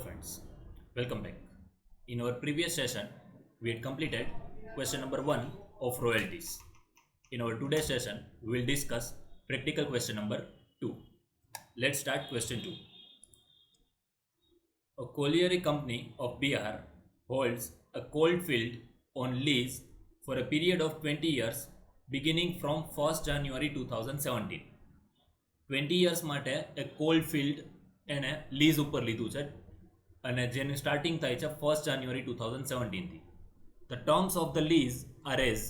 friends, welcome back. In our previous session, we had completed question number 1 of royalties. In our today's session, we will discuss practical question number 2. Let's start question 2. A colliery company of Bihar holds a coal field on lease for a period of 20 years beginning from 1st January 2017. 20 years માટે એક call field એને lease ઉપર લીધું છે અને જેની starting થાય છે 1st જાન્યુઆરી 2017 થી. The terms of the lease are as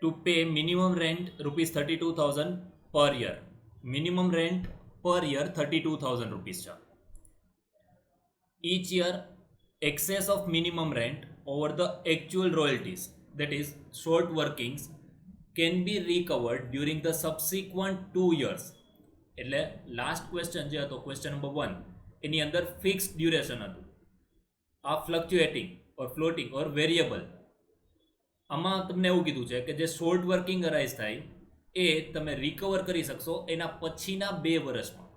to pay minimum rent rupees 32,000 per year. Minimum rent per year 32,000 rupees છે. Each year excess of minimum rent over the actual royalties, that is short workings, can be recovered during the subsequent 2 years. એટલે last question જે હતો question number 1 એની અંદર fixed duration હતું. આ ફ્લક્ચ્યુએટિંગ ઓર floating ઓર variable, આમાં તમને એવું કીધું છે કે જે શોર્ટ વર્કિંગ અરાઇઝ થાય એ તમે રિકવર કરી શકશો એના પછીના 2 વર્ષમાં.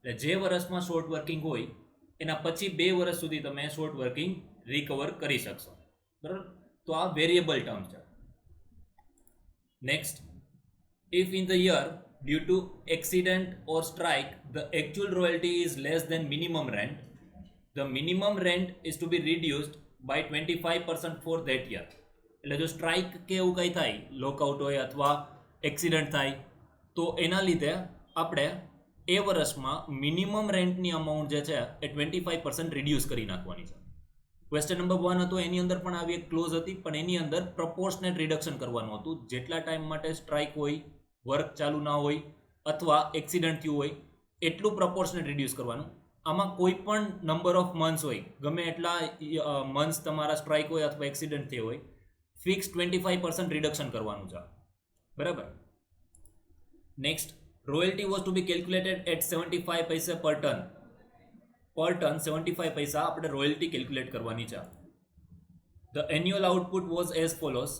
એટલે જે વર્ષમાં શોર્ટ વર્કિંગ હોય એના પછી 2 વર્ષ સુધી તમે શોર્ટ વર્કિંગ રિકવર કરી શકશો. બરાબર, તો આ વેરિયેબલ ટર્મ છે. Next, if in the year due to accident or strike the actual royalty is less than minimum rent, the minimum rent is to be reduced by 25% for that year. એટલે જો strike કે એવું કંઈ થાય, lockout હોય અથવા accident થાય તો એના લીધે આપણે એ વર્ષમાં મિનિમમ રેન્ટની અમાઉન્ટ જે છે એ 25% રિડ્યુસ કરી નાખવાની છે. ક્વેશ્ચન નંબર 1 હતો એની અંદર પણ આવી એક ક્લોઝ હતી, પણ એની અંદર પ્રપોર્શનેટ રિડક્શન કરવાનું હતું. જેટલા ટાઈમ માટે સ્ટ્રાઇક હોય, વર્ક ચાલુ ના હોય અથવા એક્સિડન્ટ થયું હોય એટલું પ્રપોર્શનેટ રિડ્યુસ કરવાનું. આમાં કોઈ પણ નંબર ઓફ મંથ્સ હોય, ગમે એટલા મંથ્સ તમારા સ્ટ્રાઇક હોય અથવા એક્સિડન્ટ થયો હોય, ફિક્સ 25% રિડક્શન કરવાનું છે. બરાબર. Next, royalty was to be calculated at 75 paise per ton. પર ટન 75 પૈસા આપણે રોયલ્ટી કેલ્ક્યુલેટ કરવાની છે. The annual output was as follows: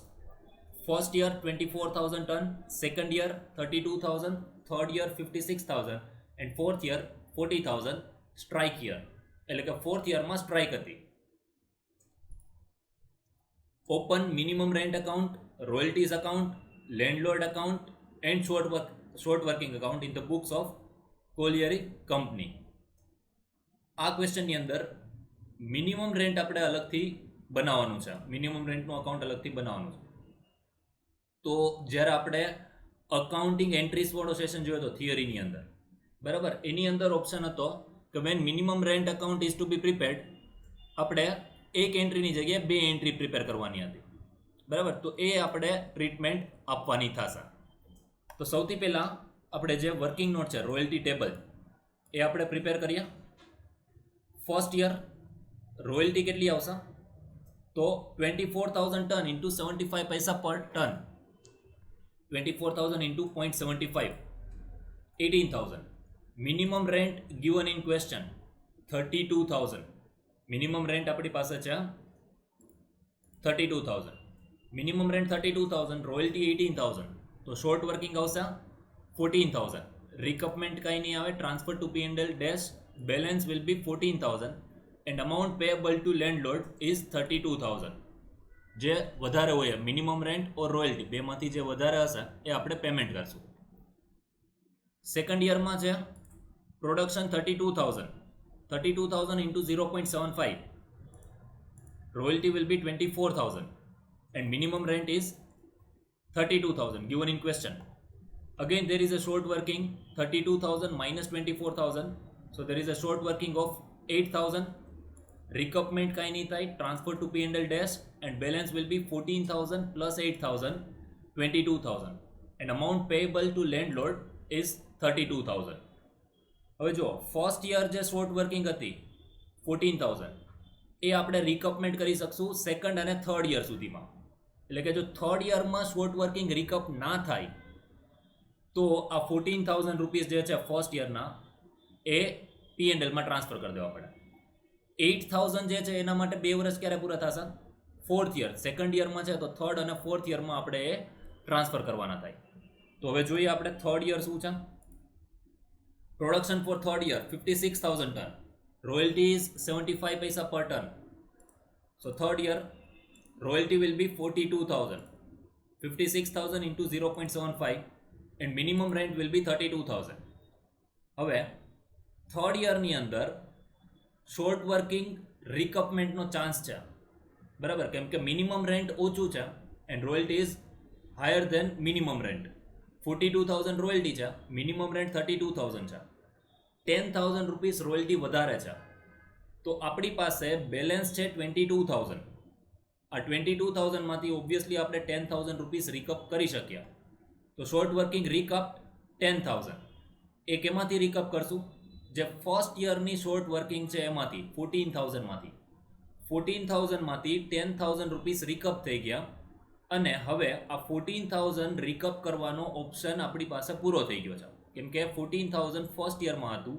first year 24,000 ton, second year 32,000, third year 56,000 and fourth year 40,000 strike year. એટલે કે ફોર્થ યરમાં strike હતી. Open minimum rent account, royalties account, landlord account and short working account in the books of colliery company. આ ક્વેશ્ચનની અંદર minimum rent આપણે અલગથી બનાવવાનું છે, મિનિમમ રેન્ટનું અકાઉન્ટ અલગથી બનાવવાનું છે. તો જ્યારે આપણે અકાઉન્ટિંગ એન્ટ્રીસ વાળો સેશન જોયો હતો થિયરીની અંદર, બરાબર, એની અંદર ઓપ્શન હતો કે when minimum rent account is to be prepared, આપણે એક એન્ટ્રીની જગ્યાએ 2 એન્ટ્રી પ્રિપેર કરવાની હતી. બરાબર, તો એ આપણે ટ્રીટમેન્ટ આપવાની થશે. તો સૌથી પહેલાં આપણે જે વર્કિંગ નોટ છે રોયલ્ટી ટેબલ એ આપણે પ્રિપેર કરીએ. ફર્સ્ટ યર રોયલ્ટી કેટલી આવશે? તો 24,000 ton into 75 paise per ton. 24,000 into 0.75, 18,000. Minimum rent given in question 32,000. Minimum rent આપણી પાસે છે 32,000. Minimum rent 32,000, royalty 18,000. તો શોર્ટ વર્કિંગ આવશે 14,000. રિકપમેન્ટ કાંઈ નહીં આવે, transfer to P&L dash, balance will be 14,000 and amount payable to landlord is 32,000. જે વધારે હોય મિનિમમ રેન્ટ ઓર રોયલ્ટી બેમાંથી જે વધારે હશે એ આપણે પેમેન્ટ કરશું. સેકન્ડ યરમાં છે production 32,000 into 0.75, royalty will be 24,000 and minimum rent is 32,000 given in question. Again there is a short working 32,000 minus 24,000, so there is a short working of 8,000. Recoupment કાંઈ નહીં થાય, transfer to P&L dash and balance will be 14,000 plus 8,000, 22,000 and amount payable to landlord is 32,000. હવે જો first year જે short working હતી 14,000 એ આપણે રિકપમેન્ટ કરી શકશું સેકન્ડ અને થર્ડ યર સુધીમાં. એટલે કે જો થર્ડ યરમાં શોર્ટ વર્કિંગ રિકપ ના થાય તો આ 14,000 રૂપીસ જે છે ફર્સ્ટ યરના એ P&Lમાં ટ્રાન્સફર કરી દેવા પડે. 8,000 જે છે એના માટે 2 વર્ષ ક્યારે પૂરા થશે? Fourth year. સેકન્ડ યરમાં છે તો થર્ડ અને ફોર્થ યરમાં આપણે એ ટ્રાન્સફર કરવાના થાય. તો હવે જોઈએ આપણે થર્ડ યર શું છે. Production for third year 56,000 ton royalty is 75 paisa per ton. So third year royalty will be 42,000. 56,000 into 0.75 and minimum rent will be 32,000. હવે થર્ડ યરની અંદર શોર્ટ વર્કિંગ રિકપમેન્ટનો ચાન્સ છે, બરાબર, કેમ કે મિનિમમ રેન્ટ ઓછું છે and royalty is higher than minimum rent. 42,000 royalty છે, minimum rent 32,000 છે, 10,000 રૂપીસ રોયલ્ટી વધારે છે. તો આપણી પાસે બેલેન્સ છે 22,000. આ 22,000માંથી ઓબ્વિયસલી આપણે 10,000 રૂપીસ રિકપ કરી શક્યા. તો શોર્ટ વર્કિંગ રિકપ 10,000. એ કેમાંથી રિકપ કરશું? જે ફર્સ્ટ યરની શોર્ટ વર્કિંગ છે એમાંથી 14,000માંથી 14,000માંથી 10,000 રૂપીસ રિકપ થઈ ગયા. અને હવે આ 14,000 રિકપ કરવાનો ઓપ્શન આપણી પાસે પૂરો થઈ ગયો છે, કેમ કે 14,000 ફર્સ્ટ યરમાં હતું.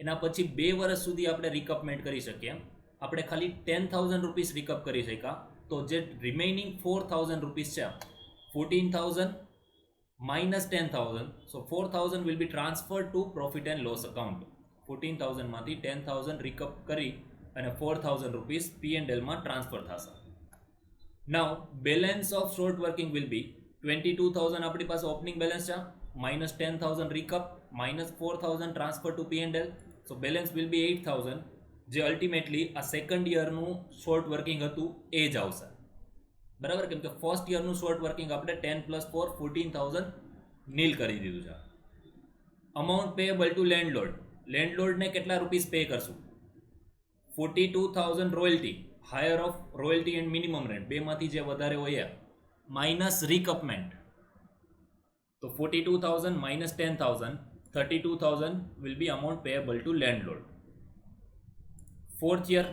એના પછી 2 વર્ષ સુધી આપણે રિકપમેન્ટ કરી શકીએ. આપણે ખાલી 10,000 રૂપીસ રિકપ કરી શક્યા. તો જે રિમેઇનિંગ 4,000 રૂપીસ છે, 14,000 minus 10,000, so 4,000 will be transferred to profit and loss account. 14,000 માંથી 10,000 રિકપ કરી અને 4,000 રૂપીસ P&L માં ટ્રાન્સફર થશે. Now balance of short working will be 22,000 આપણી પાસે ઓપનિંગ બેલેન્સ છે, minus 10,000 recoup, minus 4,000 transfer to P&L, so balance will be 8,000, જે ultimately આ સેકન્ડ યરનું શોર્ટ વર્કિંગ હતું એ જ આવશે, બરાબર, કેમ કે ફર્સ્ટ યરનું શોર્ટ વર્કિંગ આપણે 10 + 4 14,000 નીલ કરી દીધું છે. અમાઉન્ટ પેએબલ ટુ લેન્ડલોર્ડ, લેન્ડલોર્ડને કેટલા રૂપીસ પે કરશું? 42,000 royalty, higher of royalty and minimum rent, બેમાંથી જે વધારે હોય માઇનસ રિકપમેન્ટ. તો 42,000 minus 10,000, 32,000 will be amount payable to landlord. Fourth year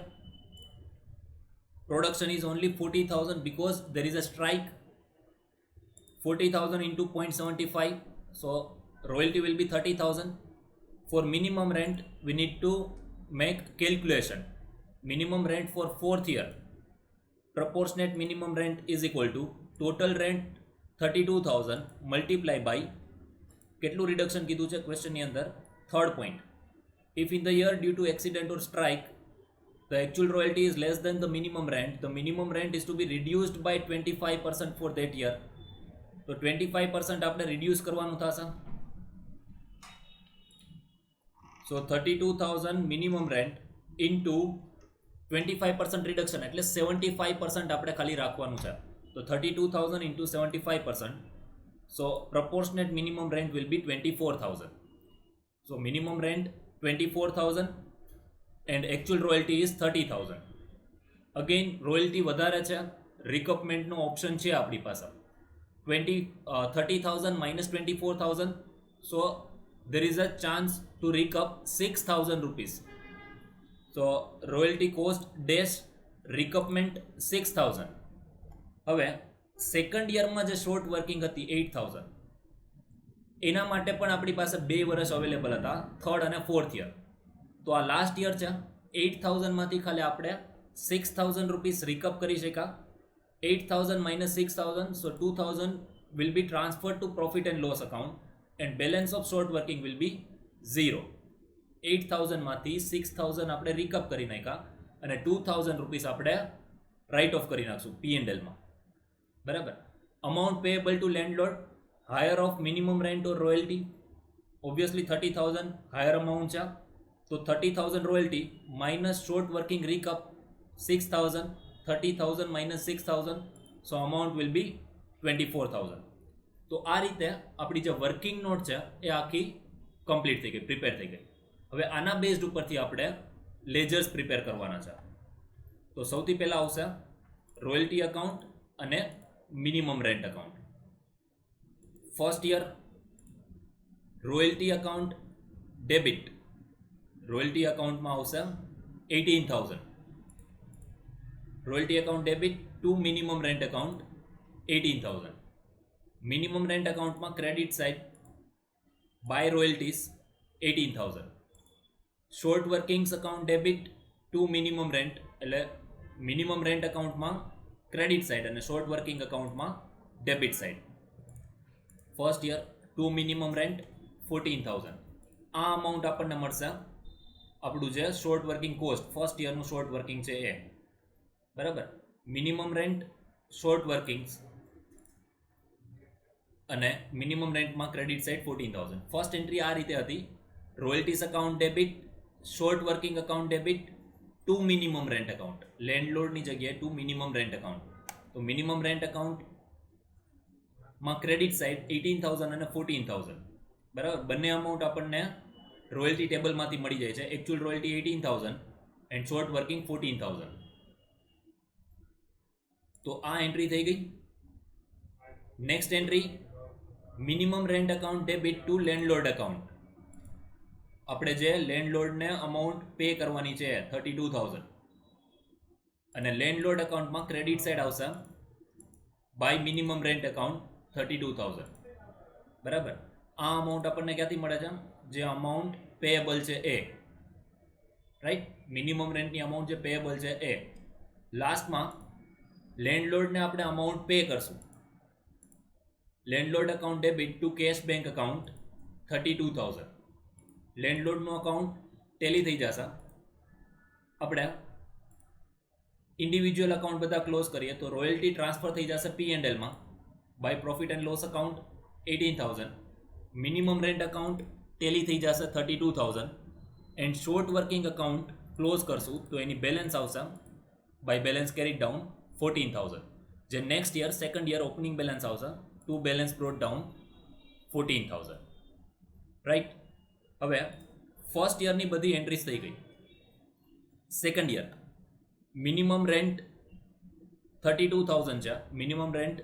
production is only 40,000 because there is a strike. 40,000 into 0.75, so royalty will be 30,000. For minimum rent we need to make calculation. Minimum rent for fourth year, proportionate minimum rent is equal to total rent 32,000 multiply by કેટલું reduction કીધું છે ક્વેશ્ચનની અંદર? Third point, if in the year due to accident or strike the actual royalty is less than the minimum rent, the minimum rent is to be reduced by 25% for that year. તો 25% આપણે reduce કરવાનું થશે. સો 32,000 minimum rent into 25% reduction એટલે 75% આપણે ખાલી રાખવાનું છે. તો 32,000 into 75%, so proportionate minimum rent will be 24,000. So minimum rent 24,000 and actual royalty is 30,000. Again royalty વધારે છે, રિકપમેન્ટનો ઓપ્શન છે આપણી પાસે. 30,000 minus 24,000, so there is a chance to recap 6,000 rupees. So royalty cost dash recapment 6,000. હવે second યરમાં જે short working હતી 8,000, એના માટે પણ આપણી પાસે 2 વર્ષ અવેલેબલ હતા, થર્ડ અને ફોર્થ યર. તો આ લાસ્ટ યર છે, 8,000માંથી ખાલી આપણે 6,000 રૂપીસ રિકપ કરી શક્યા. 8,000 minus 6,000, so 2,000 will be transferred to profit and loss account and balance of short working will be 0. 8,000માંથી 6,000 આપણે રિકપ કરી નાખ્યા અને 2,000 રૂપીસ આપણે રાઇટ ઓફ કરી નાખશું P&L માં, બરાબર. Amount payable to landlord, higher of minimum rent or royalty, obviously 30,000 higher amount છે, તો 30,000 royalty minus short working recoup 6,000, 30,000 minus 6,000, so amount will be 24,000. તો આ રીતે આપણી જે વર્કિંગ નોટ છે એ આખી કમ્પ્લીટ થઈ ગઈ, પ્રિપેર થઈ ગઈ. હવે આના બેઝડ ઉપરથી આપણે લેજર્સ પ્રિપેર કરવાના છે. તો સૌથી પહેલાં આવશે રોયલ્ટી અકાઉન્ટ અને minimum rent account. First year royalty account debit, royalty અકાઉન્ટમાં આવશે 18,000. Royalty account debit to minimum rent account 18,000. Minimum rent અકાઉન્ટમાં credit side by royalties 18,000. Short workings account debit to minimum rent, એટલે minimum rent અકાઉન્ટમાં credit side અને short working અકાઉન્ટમાં debit side. First year to minimum rent 14,000. આ amount આપણને મળશે આપણું જે short working cost first યરનું short working છે એ બરાબર. મિનિમમ રેન્ટ શોર્ટ વર્કિંગ્સ અને મિનિમમ રેન્ટમાં ક્રેડિટ સાઇડ 14,000. ફર્સ્ટ એન્ટ્રી આ રીતે હતી, royalties account debit, short working account debit to minimum rent account, લેન્ડલોર્ડની જગ્યાએ ટુ મિનિમમ રેન્ટ અકાઉન્ટ. તો મિનિમમ રેન્ટ અકાઉન્ટમાં ક્રેડિટ સાઇડ 18,000 અને 14,000 બરાબર. બંને અમાઉન્ટ આપણને રોયલ્ટી ટેબલમાંથી મળી જાય છે. Actual royalty 18,000 and short working 14,000. તો આ એન્ટ્રી થઈ ગઈ. Next entry minimum rent account debit to landlord account. આપણે જે લેન્ડલોર્ડને અમાઉન્ટ પે કરવાની છે 32,000 અને લેન્ડલોર્ડ અકાઉન્ટમાં ક્રેડિટ સાઇડ આવશે બાય મિનિમમ રેન્ટ અકાઉન્ટ 32,000 બરાબર. આ અમાઉન્ટ આપણને ક્યાંથી મળે છે? જે અમાઉન્ટ પેએબલ છે એ, રાઈટ. મિનિમમ રેન્ટની અમાઉન્ટ જે પેએબલ છે એ. લાસ્ટમાં લેન્ડલોર્ડને આપણે અમાઉન્ટ પે કરશું. Landlord account debit to cash bank account 32,000. લેન્ડલોર્ડનું અકાઉન્ટ ટેલી થઈ જશે. આપણે ઇન્ડિવિજ્યુઅલ અકાઉન્ટ બધા ક્લોઝ કરીએ તો રોયલ્ટી ટ્રાન્સફર થઈ જશે P&Lમાં by profit and loss account 18,000. Minimum rent account tally થઈ જશે 32,000 and short working account close કરશું તો એની બેલેન્સ આવશે બાય બેલેન્સ કેરી ડાઉન 14,000. જે next year second year opening balance આવશે to balance brought down 14,000 right. હવે ફર્સ્ટ યરની બધી એન્ટ્રીઝ થઈ ગઈ. સેકન્ડ યર મિનિમમ રેન્ટ 32,000 છે. Minimum rent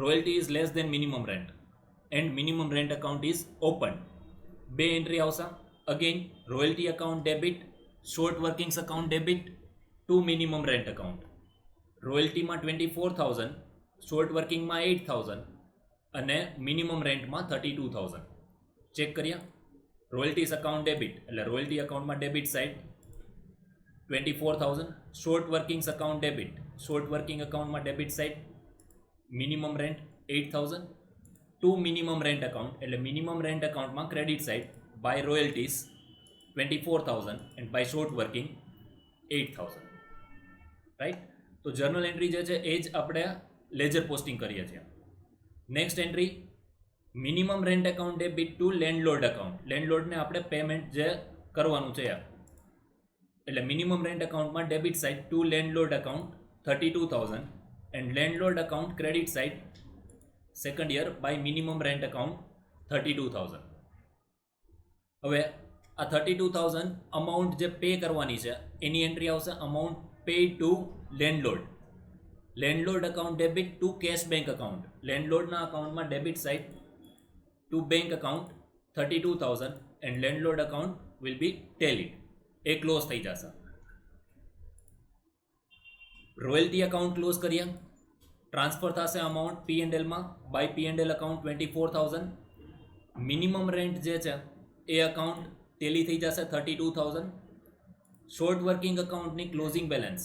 royalty is less than minimum rent and minimum rent account is open. બે entry આવશે. Again royalty account debit, short workings account debit to minimum rent account. રોયલ્ટીમાં 24,000, short વર્કિંગમાં 8,000 અને minimum રેન્ટમાં 32,000. Check કરીએ. Royalties account debit એટલે royalty અકાઉન્ટમાં debit side 24,000, short workings account debit, short working અકાઉન્ટમાં debit side minimum rent 8,000. To minimum rent account એટલે minimum rent અકાઉન્ટમાં credit side by royalties 24,000 and by short working 8,000 right. તો journal entry જે છે એ જ આપણે લેજર પોસ્ટિંગ કરીએ છીએ. Next entry minimum rent account debit to landlord account. લેન્ડલોર્ડને આપણે પેમેન્ટ જે કરવાનું છે એટલે મિનિમમ રેન્ટ અકાઉન્ટમાં debit side to landlord account 32,000 and landlord account credit side second year by minimum rent account 32,000. હવે આ 32,000 અમાઉન્ટ જે પે કરવાની છે એની એન્ટ્રી આવશે amount pay to landlord. Landlord account debit to cash bank account. લેન્ડલોર્ડના અકાઉન્ટમાં debit side to bank account 32,000 and landlord account will be tallied. એ ક્લોઝ થઈ જશે. રોયલ્ટી અકાઉન્ટ ક્લોઝ કરીએ. ટ્રાન્સફર થશે અમાઉન્ટ P&Lમાં by P&L account 24,000. Minimum rent જે છે એ અકાઉન્ટ ટેલી થઈ જશે 32,000. શોર્ટ વર્કિંગ અકાઉન્ટની closing balance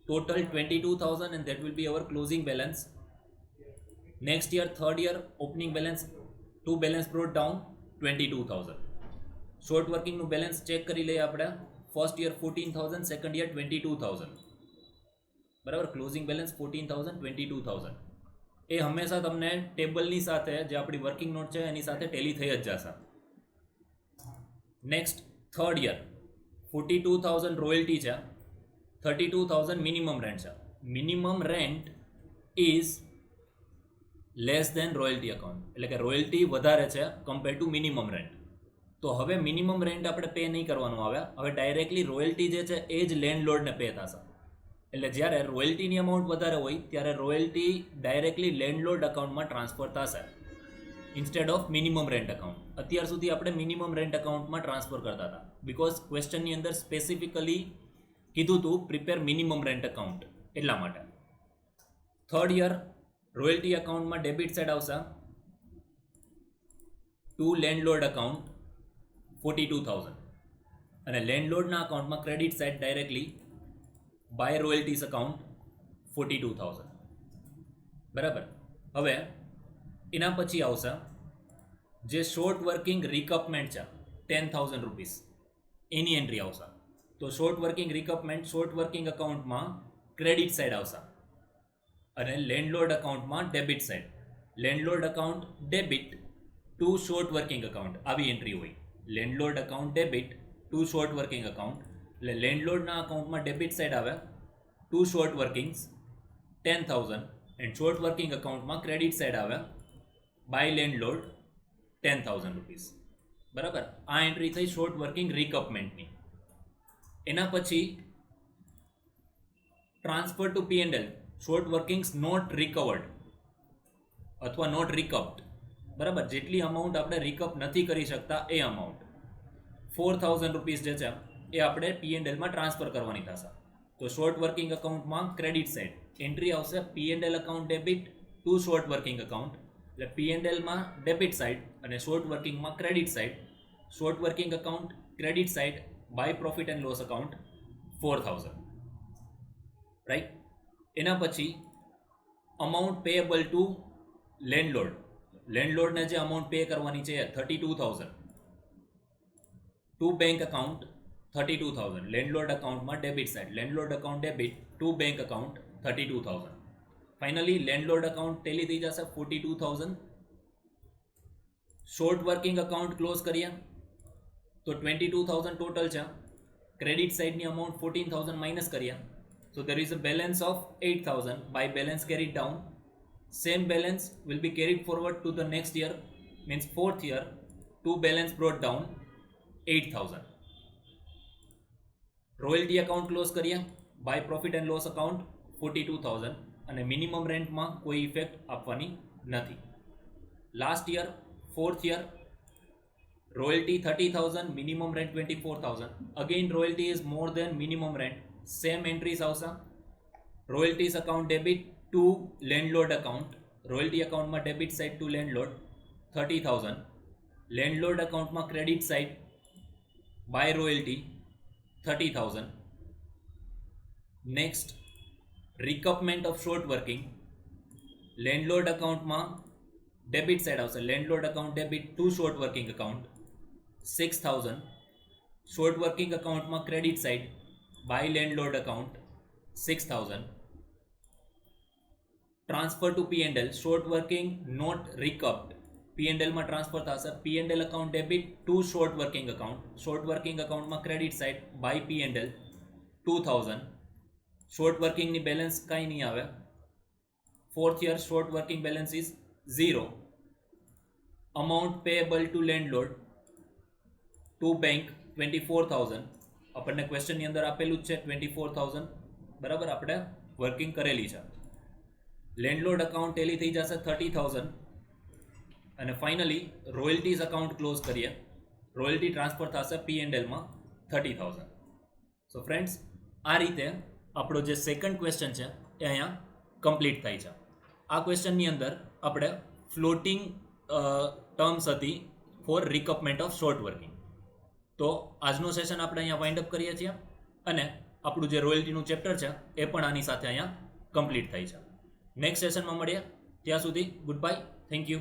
total 22,000 and that will be our closing balance. Next year third year opening balance to balance brought down 22,000. Short વર્કિંગનું balance check કરી લઈએ આપણે. ફર્સ્ટ યર 14,000, સેકન્ડ યર 22,000 બરાબર. Closing balance 14,000, 22,000 એ હંમેશા તમને ટેબલની સાથે જે આપણી વર્કિંગ નોટ છે એની સાથે ટેલી થઈ જ જશે. નેક્સ્ટ થર્ડ યર 42,000 રોયલ્ટી છે, 32,000 મિનિમમ રેન્ટ છે. Minimum rent is less than royalty account એટલે કે રોયલ્ટી વધારે છે કમ્પેર ટુ મિનિમમ રેન્ટ. તો હવે મિનિમમ રેન્ટ આપણે પે નહીં કરવાનું આવે. હવે ડાયરેક્ટલી રોયલ્ટી જે છે એ જ લેન્ડલોર્ડને પે થશે. એટલે જ્યારે રોયલ્ટીની અમાઉન્ટ વધારે હોય ત્યારે રોયલ્ટી ડાયરેક્ટલી લેન્ડલોર્ડ અકાઉન્ટમાં ટ્રાન્સફર થશે instead of minimum rent account. અત્યાર સુધી આપણે મિનિમમ રેન્ટ અકાઉન્ટમાં ટ્રાન્સફર કરતા હતા બિકોઝ ક્વેશ્ચનની અંદર સ્પેસિફિકલી કીધું હતું પ્રિપેર મિનિમમ રેન્ટ અકાઉન્ટ એટલા માટે. થર્ડ યર રોયલ્ટી અકાઉન્ટમાં ડેબિટ સાઇડ આવશે ટુ લેન્ડલોર્ડ અકાઉન્ટ 42,000 અને લેન્ડલોર્ડના અકાઉન્ટમાં credit side directly by royalties account 42,000 બરાબર. હવે એના પછી આવશે જે શોર્ટ વર્કિંગ રિકપમેન્ટ છે 10,000 રૂપીસ. એની એન્ટ્રી આવશે. તો short working recoupment short working અકાઉન્ટમાં ક્રેડિટ સાઇડ આવશે અને લેન્ડલોર્ડ અકાઉન્ટમાં debit side. Landlord account debit to short working account આવી એન્ટ્રી હોય. Landlord account debit to short working account, એટલે લેન્ડલોર્ડના અકાઉન્ટમાં ડેબિટ સાઇડ આવે to short workings 10,000 and short working અકાઉન્ટમાં ક્રેડિટ સાઇડ આવે બાય લેન્ડલોર્ડ 10,000 રૂપીસ. બરાબર, આ એન્ટ્રી થઈ શોર્ટ વર્કિંગ રિકપમેન્ટની. એના પછી transfer to P&L short વર્કિંગ્સ not recovered અથવા નોટ રિકપ્ડ. બરાબર, જેટલી અમાઉન્ટ આપણે રિકપ નથી કરી શકતા એ અમાઉન્ટ 4,000 રૂપીસ જે છે એ આપણે P&Lમાં ટ્રાન્સફર કરવાની થશે. તો શોર્ટ વર્કિંગ અકાઉન્ટમાં ક્રેડિટ સાઇડ એન્ટ્રી આવશે P&L account debit to short working account, એટલે P&Lમાં ડેબિટ સાઇડ અને શોર્ટ વર્કિંગમાં credit side. Short working account credit side by profit and loss account 4,000. Right. એના પછી અમાઉન્ટ પેએબલ ટુ લેન્ડલોર્ડ. લેન્ડલોર્ડને જે અમાઉન્ટ પે કરવાની છે 32,000 ટુ બેંક અકાઉન્ટ 32,000. લેન્ડલોર્ડ અકાઉન્ટમાં debit side landlord account debit to bank account 32,000. Finally landlord account tally થઈ જશે 42,000. Short working account close કરીએ તો 22,000 ટોટલ છે. ક્રેડિટ સાઇડની અમાઉન્ટ 14,000 માઇનસ કરીએ so there is a balance of 8,000 by balance carried down. Same balance will be carried forward to the next year, means fourth year. To balance brought down 8,000. Royalty account close કરીએ by profit and loss account 42,000 અને minimum રેન્ટમાં કોઈ effect આપવાની નથી. Last year fourth year royalty 30,000, minimum rent 24,000. Again royalty is more than minimum rent. Same entries આવશે. Royalties account debit to landlord account. Royalty અકાઉન્ટમાં debit side to landlord 30,000. Landlord અકાઉન્ટમાં credit side by royalty 30,000. Next recoupment of short working. Landlord અકાઉન્ટમાં debit side આવશે. Landlord account debit to short working account 6,000. Short working અકાઉન્ટમાં credit side by landlord account 6,000. Transfer to P&L short working not recouped. P&L માં transfer થશે. P&L account debit to short working account. short working account માં credit side by P&L 2,000. short working ની balance કાંઈ નહીં આવે. fourth year short working balance is 0. amount payable to landlord to bank 24,000. આપણને ક્વેશ્ચનની અંદર આપેલું જ છે 24,000. બરાબર, આપણે વર્કિંગ કરેલી છે. લેન્ડલોર્ડ અકાઉન્ટ ટેલી થઈ જશે 30,000 અને ફાઇનલી રોયલ્ટીઝ અકાઉન્ટ ક્લોઝ કરીએ. રોયલ્ટી ટ્રાન્સફર થશે P&Lમાં 30,000. સો ફ્રેન્ડ્સ, આ રીતે આપણો જે સેકન્ડ ક્વેશ્ચન છે એ અહીંયા કમ્પ્લીટ થાય છે. આ ક્વેશ્ચનની અંદર આપણે ફ્લોટિંગ ટર્મ્સ હતી ફોર રિકપમેન્ટ ઓફ શોર્ટ વર્કિંગ. તો આજનો સેશન આપણે અહીંયા વાઇન્ડ અપ કરીએ છીએ અને આપણું જે રોયલ્ટીનું ચેપ્ટર છે એ પણ આની સાથે અહીંયા કમ્પ્લીટ થાય છે. નેક્સ્ટ સેશનમાં મળીએ. ત્યાં સુધી ગુડ બાય. Thank you.